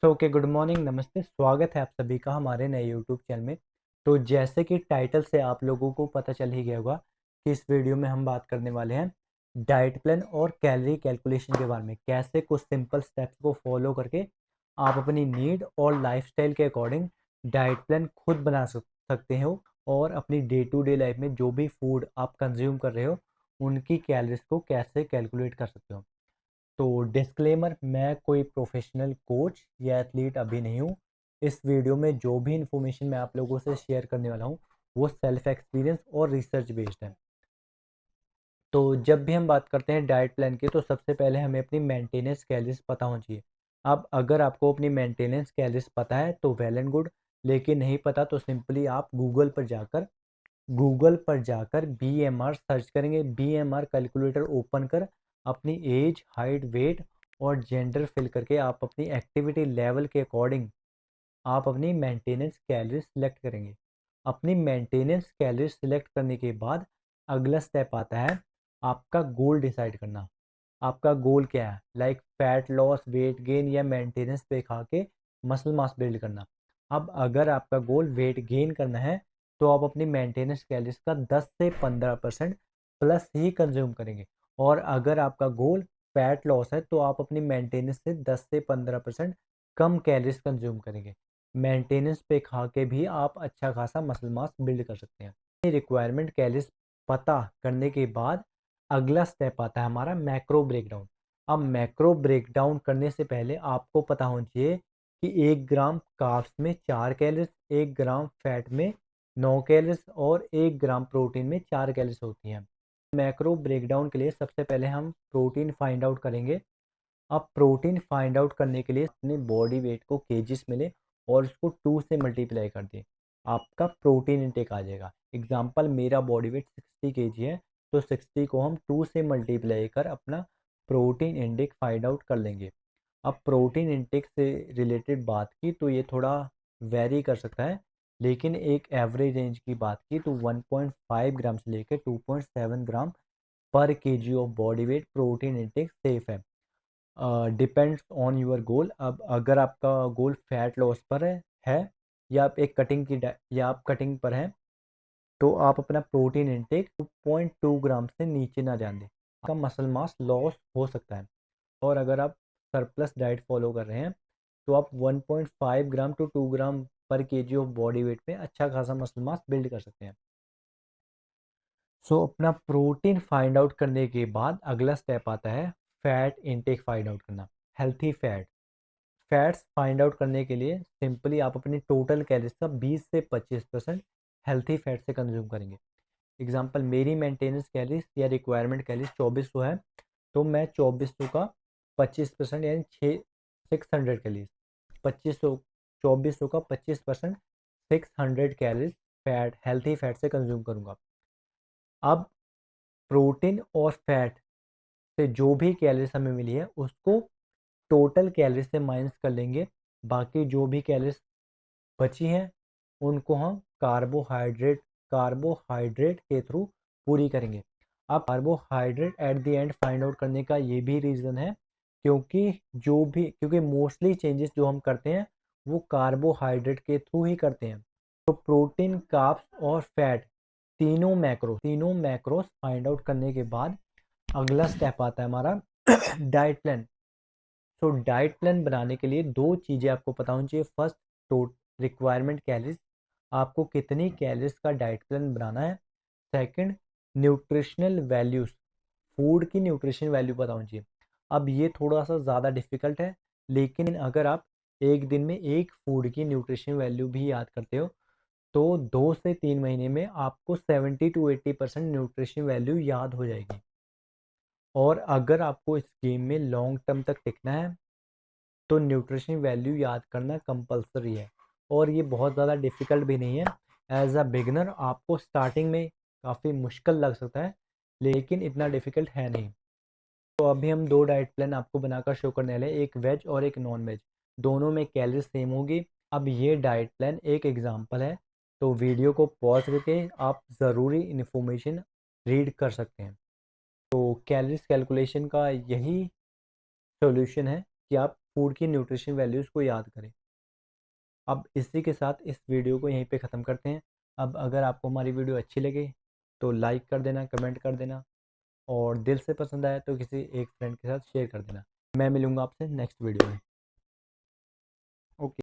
Okay, good morning, नमस्ते। स्वागत है आप सभी का हमारे नए यूट्यूब चैनल में। तो जैसे कि टाइटल से आप लोगों को पता चल ही गया होगा कि इस वीडियो में हम बात करने वाले हैं डाइट प्लान और कैलोरी कैलकुलेशन के बारे में। कैसे कुछ सिंपल स्टेप्स को फॉलो करके आप अपनी नीड और लाइफस्टाइल के अकॉर्डिंग डाइट प्लान खुद बना सकते हो और अपनी डे टू डे लाइफ में जो भी फूड आप कंज्यूम कर रहे हो उनकी कैलोरीज को कैसे कैलकुलेट कर सकते हो। तो डिस्क्लेमर, मैं कोई प्रोफेशनल कोच या एथलीट अभी नहीं हूँ। इस वीडियो में जो भी इंफॉर्मेशन मैं आप लोगों से शेयर करने वाला हूँ वो सेल्फ एक्सपीरियंस और रिसर्च बेस्ड है। तो जब भी हम बात करते हैं डाइट प्लान की तो सबसे पहले हमें अपनी मेंटेनेंस कैलोरीज पता होनी चाहिए। अब अगर आपको अपनी मेंटेनेंस कैलोरीज पता है तो वेल एंड गुड, लेकिन नहीं पता तो सिंपली आप गूगल पर जाकर BMR सर्च करेंगे। BMR कैलकुलेटर ओपन कर अपनी एज, हाइट, वेट और जेंडर फिल करके आप अपनी एक्टिविटी लेवल के अकॉर्डिंग आप अपनी मेंटेनेंस कैलोरी सेलेक्ट करेंगे। अपनी मेंटेनेंस कैलोरी सेलेक्ट करने के बाद अगला स्टेप आता है आपका गोल डिसाइड करना। आपका गोल क्या है, like fat loss, weight gain या मेंटेनेंस पे खा के मसल मास बिल्ड करना। अब अगर आपका गोल वेट गेन करना है तो आप अपनी मेंटेनेंस कैलोरीज का 10 से 15% प्लस ही कंज्यूम करेंगे। और अगर आपका गोल फैट लॉस है तो आप अपनी मेंटेनेंस से 10 से 15% कम कैलोरीज कंज्यूम करेंगे। मेंटेनेंस पे खा के भी आप अच्छा खासा मसल मास बिल्ड कर सकते हैं। रिक्वायरमेंट कैलोरीज पता करने के बाद अगला स्टेप आता है हमारा मैक्रो ब्रेकडाउन। अब मैक्रो ब्रेकडाउन करने से पहले आपको पता होना चाहिए कि 1 ग्राम कार्ब्स में 4 कैलोरीज, 1 ग्राम फैट में 9 कैलोरीज और 1 ग्राम प्रोटीन में 4 कैलोरीज होती हैं। मैक्रो ब्रेकडाउन के लिए सबसे पहले हम प्रोटीन फाइंड आउट करेंगे। अब प्रोटीन फाइंड आउट करने के लिए अपने बॉडी वेट को केजीस में ले और उसको 2 से मल्टीप्लाई कर दें, आपका प्रोटीन इंटेक आ जाएगा। एग्जांपल, मेरा बॉडी वेट 60 kg है तो 60 को हम 2 से मल्टीप्लाई कर अपना प्रोटीन इंटेक फाइंड आउट कर लेंगे। अब प्रोटीन इंटेक से रिलेटेड बात की तो ये थोड़ा वेरी कर सकता है, लेकिन एक एवरेज रेंज की बात की तो 1.5 ग्राम से लेकर 2.7 ग्राम पर kg of body weight protein intake safe है। Depends on your goal. अब अगर आपका गोल फैट लॉस पर है या आप एक कटिंग की या आप कटिंग पर हैं तो आप अपना प्रोटीन इंटेक 2.2 ग्राम से नीचे ना जान दें, आपका मसल मास लॉस हो सकता है। और अगर आप सरप्लस डाइट फॉलो कर रहे हैं तो आप 1.5 ग्राम टू 2 ग्राम पर केजी ऑफ बॉडी वेट में अच्छा खासा मसल मास बिल्ड कर सकते हैं। अपना प्रोटीन फाइंड आउट करने के बाद अगला स्टेप आता है फैट इनटेक फाइंड आउट करना। हेल्थी फैट्स फाइंड आउट करने के लिए सिंपली आप अपनी टोटल कैलोरीज का 20 से 25% हेल्थी फैट से कंज्यूम करेंगे। एग्जांपल, मेरी मेंटेनेंस कैलोरीज या रिक्वायरमेंट कैलोरीज 2400 है तो मैं 2400 का 25% यानी 600 कैलोरीज, 2500 2400 का 25% 600 कैलोरीज फैट, हेल्थी फैट से कंज्यूम करूंगा। अब प्रोटीन और फैट से जो भी कैलोरीज हमें मिली है उसको टोटल कैलोरीज से माइनस कर लेंगे। बाकी जो भी कैलोरीज बची हैं उनको हम कार्बोहाइड्रेट के थ्रू पूरी करेंगे। अब carbohydrate at the end find out करने का ये भी रीज़न है क्योंकि मोस्टली चेंजेस जो हम करते हैं वो कार्बोहाइड्रेट के थ्रू ही करते हैं। तो प्रोटीन, कार्ब्स और फैट तीनों मैक्रोस फाइंड आउट करने के बाद अगला स्टेप आता है हमारा डाइट प्लान। डाइट प्लान बनाने के लिए दो चीज़ें आपको पता होनी चाहिए। फर्स्ट, तो रिक्वायरमेंट कैलोरीज, आपको कितनी कैलोरीज का डाइट प्लान बनाना है। सेकंड, न्यूट्रिशनल वैल्यूज, फूड की न्यूट्रिशन वैल्यू पता होनी चाहिए। अब ये थोड़ा सा ज़्यादा डिफिकल्ट है, लेकिन अगर आप एक दिन में एक फूड की न्यूट्रिशन वैल्यू भी याद करते हो तो 2 से 3 महीने में आपको 70 to 80% न्यूट्रिशन वैल्यू याद हो जाएगी। और अगर आपको इस गेम में लॉन्ग टर्म तक टिकना है तो न्यूट्रिशन वैल्यू याद करना कंपलसरी है और ये बहुत ज़्यादा डिफ़िकल्ट भी नहीं है। एज अ बिगनर आपको स्टार्टिंग में काफ़ी मुश्किल लग सकता है, लेकिन इतना डिफ़िकल्ट है नहीं। तो अभी हम दो डाइट प्लान आपको बनाकर शो करने वाले हैं, एक वेज और एक नॉन वेज। दोनों में कैलोरी सेम होगी। अब ये डाइट प्लान एक एग्जांपल है, तो वीडियो को पॉज करके आप ज़रूरी इन्फॉर्मेशन रीड कर सकते हैं। तो कैलोरीज कैलकुलेशन का यही सॉल्यूशन है कि आप फूड की न्यूट्रिशन वैल्यूज़ को याद करें। अब इसी के साथ इस वीडियो को यहीं पे ख़त्म करते हैं। अब अगर आपको हमारी वीडियो अच्छी लगे तो लाइक कर देना, कमेंट कर देना, और दिल से पसंद आया तो किसी एक फ्रेंड के साथ शेयर कर देना। मैं मिलूँगा आपसे नेक्स्ट वीडियो में। ओके।